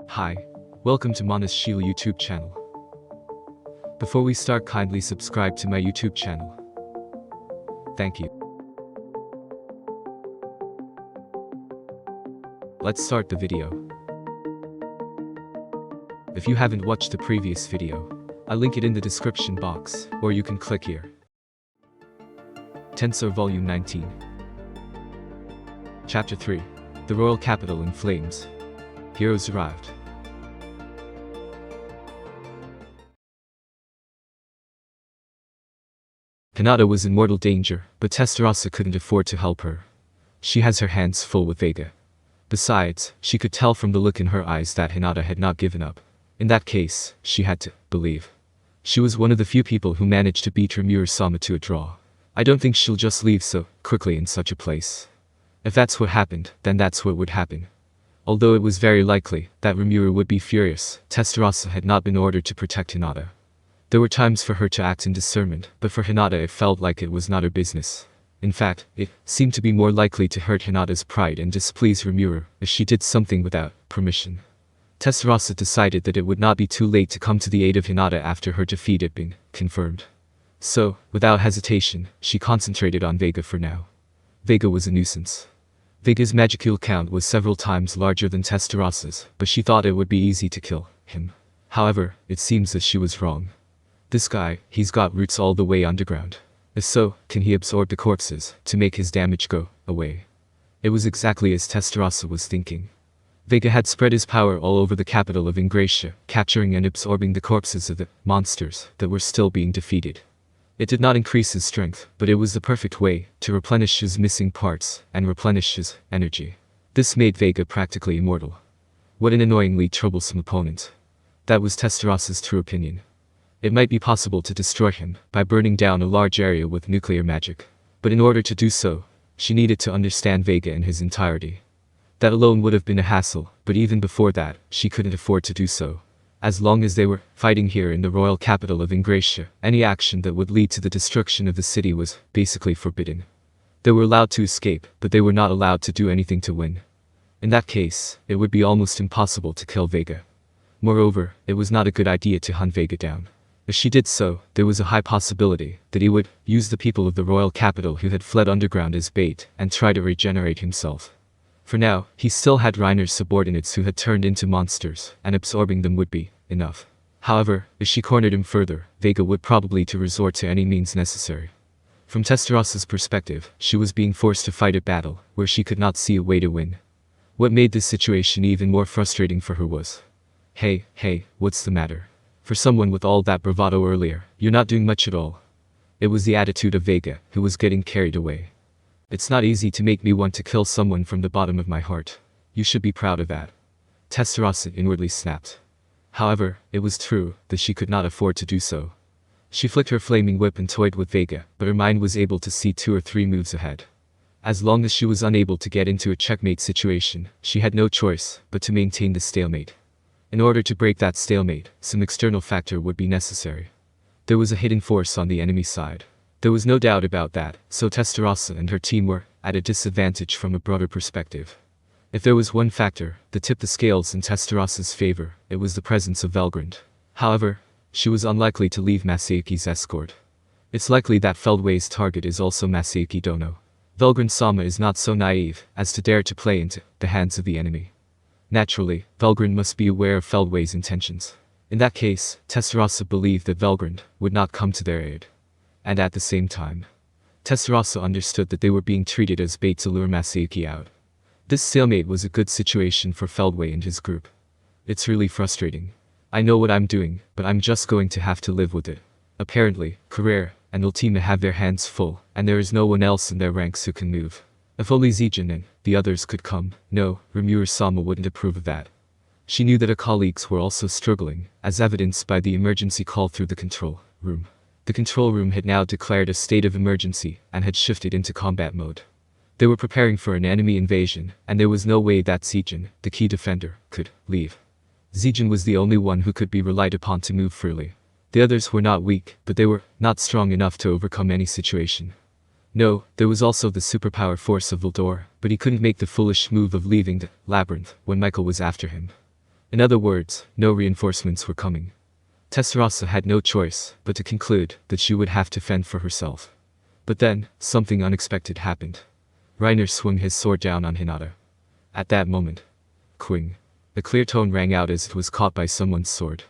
Hi, welcome to Manas Shield YouTube channel. Before we start, kindly subscribe to my YouTube channel. Thank you. Let's start the video. If you haven't watched the previous video, I'll link it in the description box, or you can click here. Tensura Volume 19. Chapter 3. The Royal Capital in Flames. Heroes arrived. Hinata was in mortal danger, but Testarossa couldn't afford to help her. She has her hands full with Vega. Besides, she could tell from the look in her eyes that Hinata had not given up. In that case, she had to believe. She was one of the few people who managed to beat Rimuru-sama to a draw. I don't think she'll just leave so quickly in such a place. If that's what happened, then that's what would happen. Although it was very likely that Rimuru would be furious, Testarossa had not been ordered to protect Hinata. There were times for her to act in discernment, but for Hinata it felt like it was not her business. In fact, it seemed to be more likely to hurt Hinata's pride and displease Rimuru if she did something without permission. Testarossa decided that it would not be too late to come to the aid of Hinata after her defeat had been confirmed. So, without hesitation, she concentrated on Vega for now. Vega was a nuisance. Vega's magicule count was several times larger than Testarossa's, but she thought it would be easy to kill him. However, it seems that she was wrong. This guy, he's got roots all the way underground. If so, can he absorb the corpses to make his damage go away? It was exactly as Testarossa was thinking. Vega had spread his power all over the capital of Ingracia, capturing and absorbing the corpses of the monsters that were still being defeated. It did not increase his strength, but it was the perfect way to replenish his missing parts and replenish his energy. This made Vega practically immortal. What an annoyingly troublesome opponent. That was Testarossa's true opinion. It might be possible to destroy him by burning down a large area with nuclear magic. But in order to do so, she needed to understand Vega in his entirety. That alone would have been a hassle, but even before that, she couldn't afford to do so. As long as they were fighting here in the royal capital of Ingracia, any action that would lead to the destruction of the city was basically forbidden. They were allowed to escape, but they were not allowed to do anything to win. In that case, it would be almost impossible to kill Vega. Moreover, it was not a good idea to hunt Vega down. If she did so, there was a high possibility that he would use the people of the royal capital who had fled underground as bait and try to regenerate himself. For now, he still had Reiner's subordinates who had turned into monsters, and absorbing them would be enough. However, if she cornered him further, Vega would probably resort to any means necessary. From Testarossa's perspective, she was being forced to fight a battle where she could not see a way to win. What made this situation even more frustrating for her was, Hey, what's the matter? For someone with all that bravado earlier, you're not doing much at all. It was the attitude of Vega, who was getting carried away. It's not easy to make me want to kill someone from the bottom of my heart. You should be proud of that. Testarossa inwardly snapped. However, it was true that she could not afford to do so. She flicked her flaming whip and toyed with Vega, but her mind was able to see 2 or 3 moves ahead. As long as she was unable to get into a checkmate situation, she had no choice but to maintain the stalemate. In order to break that stalemate, some external factor would be necessary. There was a hidden force on the enemy side. There was no doubt about that, so Testarossa and her team were at a disadvantage from a broader perspective. If there was one factor that tipped the scales in Testarossa's favor, it was the presence of Velgrynd. However, she was unlikely to leave Masayuki's escort. It's likely that Feldway's target is also Masayuki Dono. Velgrynd-sama is not so naive as to dare to play into the hands of the enemy. Naturally, Velgrynd must be aware of Feldway's intentions. In that case, Testarossa believed that Velgrynd would not come to their aid. And at the same time, Testarossa understood that they were being treated as bait to lure Masayuki out. This stalemate was a good situation for Feldway and his group. It's really frustrating. I know what I'm doing, but I'm just going to have to live with it. Apparently, Carrere and Ultima have their hands full, and there is no one else in their ranks who can move. If only Zijin and the others could come, no, Rimuru-sama wouldn't approve of that. She knew that her colleagues were also struggling, as evidenced by the emergency call through the control room. The control room had now declared a state of emergency and had shifted into combat mode. They were preparing for an enemy invasion, and there was no way that Zijin, the key defender, could leave. Zijin was the only one who could be relied upon to move freely. The others were not weak, but they were not strong enough to overcome any situation. No, there was also the superpower force of Valdor, but he couldn't make the foolish move of leaving the labyrinth when Michael was after him. In other words, no reinforcements were coming. Testarossa had no choice but to conclude that she would have to fend for herself. But then, something unexpected happened. Reiner swung his sword down on Hinata. At that moment, Quing. A clear tone rang out as it was caught by someone's sword.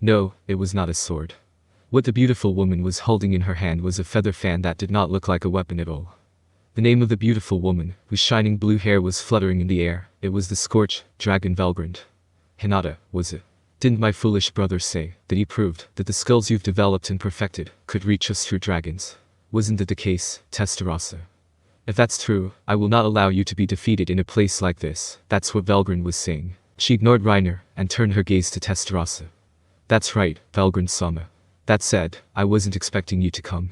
No, it was not a sword. What the beautiful woman was holding in her hand was a feather fan that did not look like a weapon at all. The name of the beautiful woman, whose shining blue hair was fluttering in the air, it was the Scorch Dragon Velgrynd. Hinata, was it? Didn't my foolish brother say that he proved that the skills you've developed and perfected could reach us through dragons? Wasn't that the case, Testarossa? If that's true, I will not allow you to be defeated in a place like this. That's what Velgrynd was saying. She ignored Reiner and turned her gaze to Testarossa. That's right, Velgrynd-sama. That said, I wasn't expecting you to come.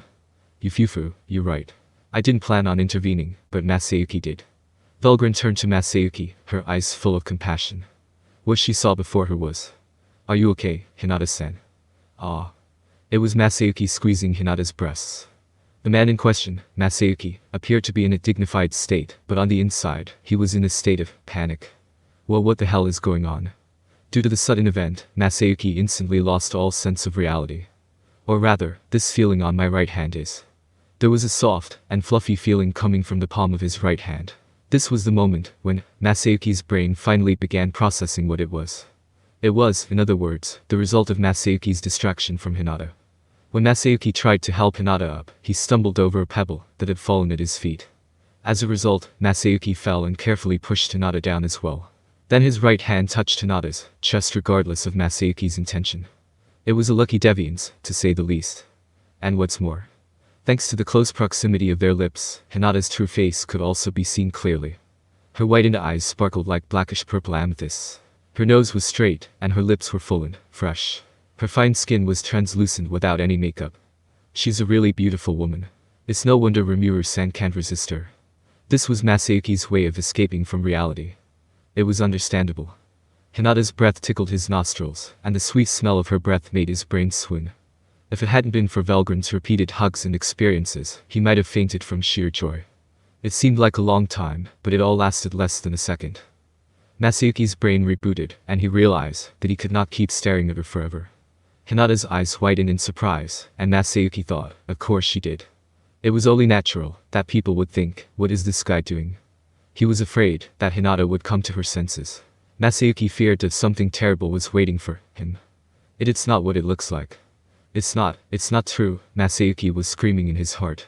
Yufufu, you're right. I didn't plan on intervening, but Masayuki did. Velgrynd turned to Masayuki, her eyes full of compassion. What she saw before her was, "Are you okay, Hinata-san?" Ah. It was Masayuki squeezing Hinata's breasts. The man in question, Masayuki, appeared to be in a dignified state, but on the inside, he was in a state of panic. Well, what the hell is going on? Due to the sudden event, Masayuki instantly lost all sense of reality. Or rather, this feeling on my right hand is. There was a soft and fluffy feeling coming from the palm of his right hand. This was the moment when Masayuki's brain finally began processing what it was. It was, in other words, the result of Masayuki's distraction from Hinata. When Masayuki tried to help Hinata up, he stumbled over a pebble that had fallen at his feet. As a result, Masayuki fell and carefully pushed Hinata down as well. Then his right hand touched Hinata's chest regardless of Masayuki's intention. It was a lucky deviance, to say the least. And what's more, thanks to the close proximity of their lips, Hinata's true face could also be seen clearly. Her whitened eyes sparkled like blackish-purple amethysts. Her nose was straight, and her lips were full and fresh. Her fine skin was translucent without any makeup. She's a really beautiful woman. It's no wonder Rimuru-san can't resist her. This was Masayuki's way of escaping from reality. It was understandable. Hinata's breath tickled his nostrils, and the sweet smell of her breath made his brain swoon. If it hadn't been for Velgrynd's repeated hugs and experiences, he might have fainted from sheer joy. It seemed like a long time, but it all lasted less than a second. Masayuki's brain rebooted, and he realized that he could not keep staring at her forever. Hinata's eyes widened in surprise, and Masayuki thought, of course she did. It was only natural that people would think, what is this guy doing? He was afraid that Hinata would come to her senses. Masayuki feared that something terrible was waiting for him. It's not what it looks like. It's not true, Masayuki was screaming in his heart.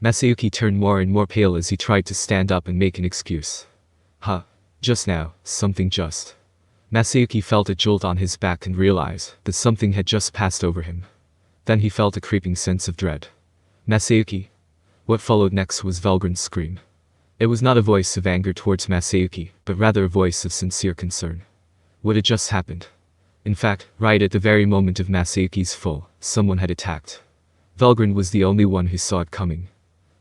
Masayuki turned more and more pale as he tried to stand up and make an excuse. Just now, something just. Masayuki felt a jolt on his back and realized that something had just passed over him. Then he felt a creeping sense of dread. Masayuki. What followed next was Velgrynd's scream. It was not a voice of anger towards Masayuki, but rather a voice of sincere concern. What had just happened? In fact, right at the very moment of Masayuki's fall, someone had attacked. Velgrynd was the only one who saw it coming.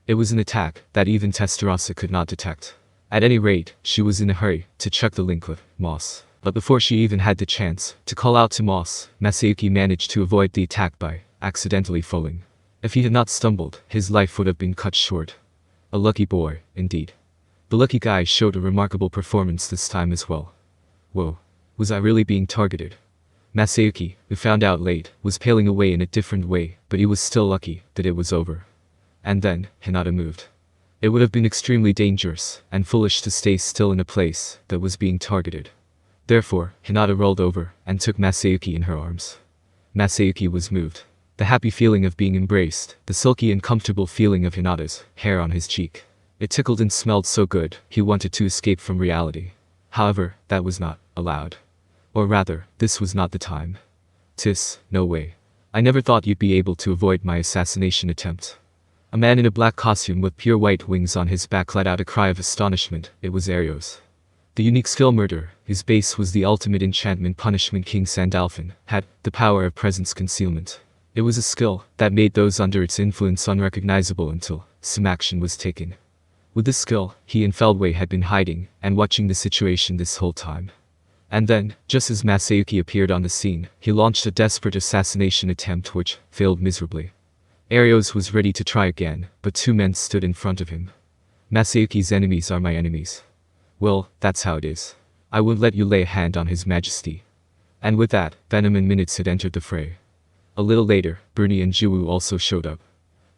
It was an attack that even Testarossa could not detect. At any rate, she was in a hurry to check the link with Moss. But before she even had the chance to call out to Moss, Masayuki managed to avoid the attack by accidentally falling. If he had not stumbled, his life would have been cut short. A lucky boy, indeed. The lucky guy showed a remarkable performance this time as well. Whoa, was I really being targeted? Masayuki, who found out late, was paling away in a different way, but he was still lucky that it was over. And then, Hinata moved. It would have been extremely dangerous and foolish to stay still in a place that was being targeted. Therefore, Hinata rolled over and took Masayuki in her arms. Masayuki was moved. The happy feeling of being embraced, the silky and comfortable feeling of Hinata's hair on his cheek. It tickled and smelled so good, he wanted to escape from reality. However, that was not allowed. Or rather, this was not the time. No way. I never thought you'd be able to avoid my assassination attempt. A man in a black costume with pure white wings on his back let out a cry of astonishment. It was Aeros. The unique skill murder, whose base was the ultimate enchantment punishment King Sandalphon, had the power of presence concealment. It was a skill that made those under its influence unrecognizable until some action was taken. With this skill, he and Feldway had been hiding and watching the situation this whole time. And then, just as Masayuki appeared on the scene, he launched a desperate assassination attempt which failed miserably. Aeros was ready to try again, but two men stood in front of him. Masayuki's enemies are my enemies. Well, that's how it is. I won't let you lay a hand on His Majesty. And with that, Venom and Minutes had entered the fray. A little later, Bernie and Jiwoo also showed up.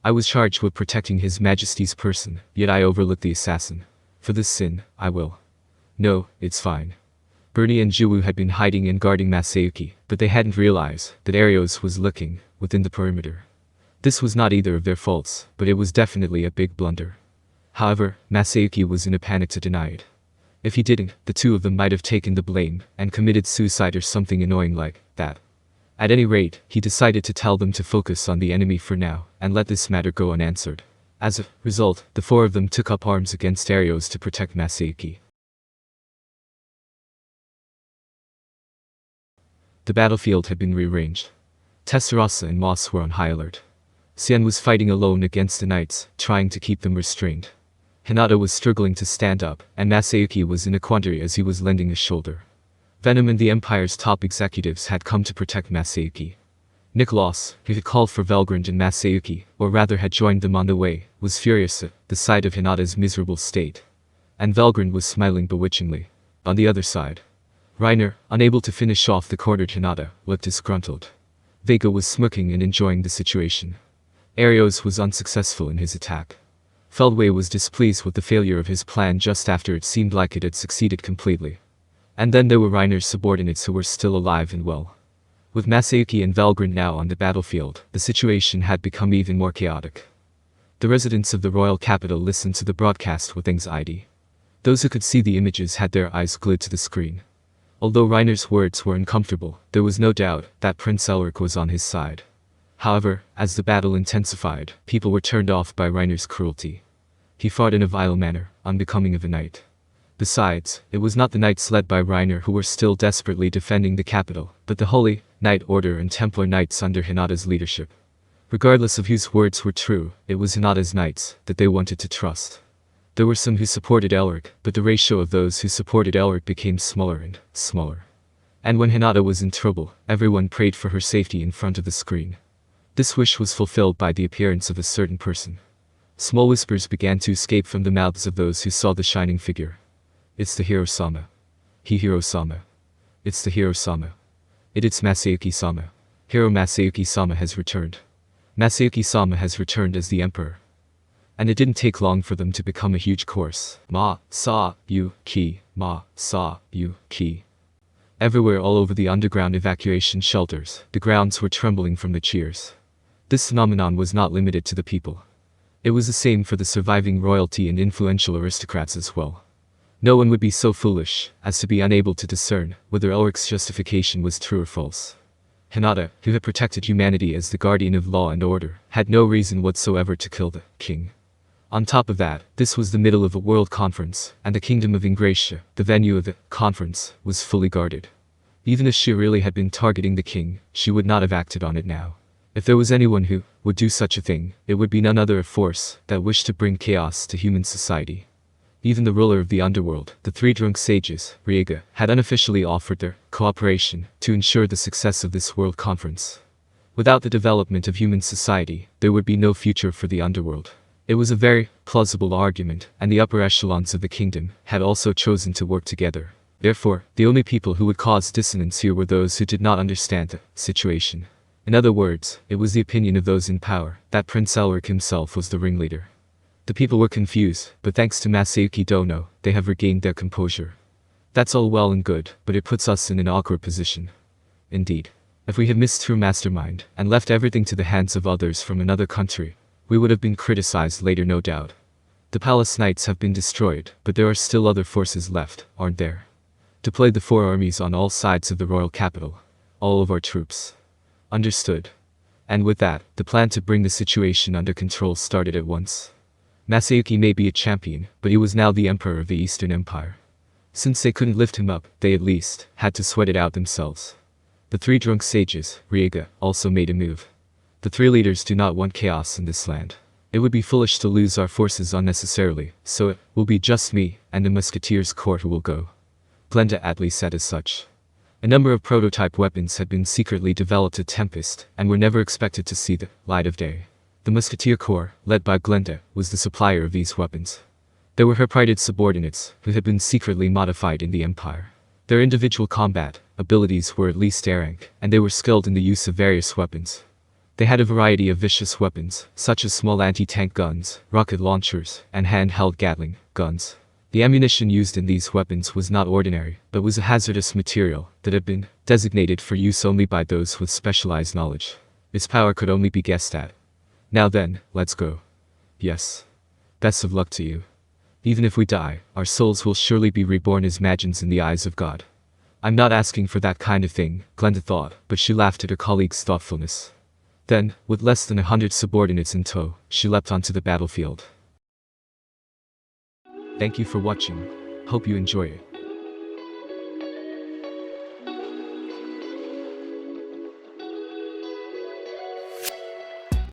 I was charged with protecting His Majesty's person, yet I overlooked the assassin. For this sin, I will. No, it's fine. Bernie and Jiwoo had been hiding and guarding Masayuki, but they hadn't realized that Aeros was looking within the perimeter. This was not either of their faults, but it was definitely a big blunder. However, Masayuki was in a panic to deny it. If he didn't, the two of them might have taken the blame and committed suicide or something annoying like that. At any rate, he decided to tell them to focus on the enemy for now and let this matter go unanswered. As a result, the four of them took up arms against Aeros to protect Masayuki. The battlefield had been rearranged. Testarossa and Moss were on high alert. Xian was fighting alone against the knights, trying to keep them restrained. Hinata was struggling to stand up, and Masayuki was in a quandary as he was lending a shoulder. Venom and the Empire's top executives had come to protect Masayuki. Nicholas, who had called for Velgrynd and Masayuki, or rather had joined them on the way, was furious at the sight of Hinata's miserable state. And Velgrynd was smiling bewitchingly. On the other side, Reiner, unable to finish off the cornered Hinata, looked disgruntled. Vega was smirking and enjoying the situation. Aeros was unsuccessful in his attack. Feldway was displeased with the failure of his plan just after it seemed like it had succeeded completely. And then there were Reiner's subordinates who were still alive and well. With Masayuki and Velgrynd now on the battlefield, the situation had become even more chaotic. The residents of the royal capital listened to the broadcast with anxiety. Those who could see the images had their eyes glued to the screen. Although Reiner's words were uncomfortable, there was no doubt that Prince Elric was on his side. However, as the battle intensified, people were turned off by Reiner's cruelty. He fought in a vile manner, unbecoming of a knight. Besides, it was not the knights led by Reiner who were still desperately defending the capital, but the Holy Knight Order and Templar Knights under Hinata's leadership. Regardless of whose words were true, it was Hinata's knights that they wanted to trust. There were some who supported Elric, but the ratio of those who supported Elric became smaller and smaller. And when Hinata was in trouble, everyone prayed for her safety in front of the screen. This wish was fulfilled by the appearance of a certain person. Small whispers began to escape from the mouths of those who saw the shining figure. It's the hero-sama. Hero-sama. It's the hero-sama. It's Masayuki-sama. Hero Masayuki-sama has returned. Masayuki-sama has returned as the emperor. And it didn't take long for them to become a huge chorus. Ma-sa-yu-ki. Ma-sa-yu-ki. Everywhere all over the underground evacuation shelters, the grounds were trembling from the cheers. This phenomenon was not limited to the people. It was the same for the surviving royalty and influential aristocrats as well. No one would be so foolish as to be unable to discern whether Elric's justification was true or false. Hinata, who had protected humanity as the guardian of law and order, had no reason whatsoever to kill the king. On top of that, this was the middle of a world conference, and the kingdom of Ingracia, the venue of the conference, was fully guarded. Even if she really had been targeting the king, she would not have acted on it now. If there was anyone who would do such a thing, it would be none other a force that wished to bring chaos to human society. Even the ruler of the underworld, the three drunk sages, Vega, had unofficially offered their cooperation to ensure the success of this world conference. Without the development of human society, there would be no future for the underworld. It was a very plausible argument, and the upper echelons of the kingdom had also chosen to work together. Therefore, the only people who would cause dissonance here were those who did not understand the situation. In other words, it was the opinion of those in power that Prince Elric himself was the ringleader. The people were confused, but thanks to Masayuki Dono, they have regained their composure. That's all well and good, but it puts us in an awkward position. Indeed. If we had missed through Mastermind and left everything to the hands of others from another country, we would have been criticized later, no doubt. The Palace Knights have been destroyed, but there are still other forces left, aren't there? Deploy the four armies on all sides of the royal capital. All of our troops. Understood. And with that, the plan to bring the situation under control started at once. Masayuki may be a champion, but he was now the emperor of the Eastern Empire. Since they couldn't lift him up, they at least had to sweat it out themselves. The three drunk sages, Vega, also made a move. The three leaders do not want chaos in this land. It would be foolish to lose our forces unnecessarily, so it will be just me and the Musketeers' court who will go. Glenda at least said as such. A number of prototype weapons had been secretly developed at Tempest, and were never expected to see the light of day. The Musketeer Corps, led by Glenda, was the supplier of these weapons. They were her prided subordinates, who had been secretly modified in the Empire. Their individual combat abilities were at least daring, and they were skilled in the use of various weapons. They had a variety of vicious weapons, such as small anti-tank guns, rocket launchers, and handheld Gatling guns. The ammunition used in these weapons was not ordinary, but was a hazardous material that had been designated for use only by those with specialized knowledge. Its power could only be guessed at. Now then, let's go. Yes. Best of luck to you. Even if we die, our souls will surely be reborn as Magians in the eyes of God. I'm not asking for that kind of thing, Glenda thought, but she laughed at her colleague's thoughtfulness. Then, with less than 100 subordinates in tow, she leapt onto the battlefield. Thank you for watching. Hope you enjoy it.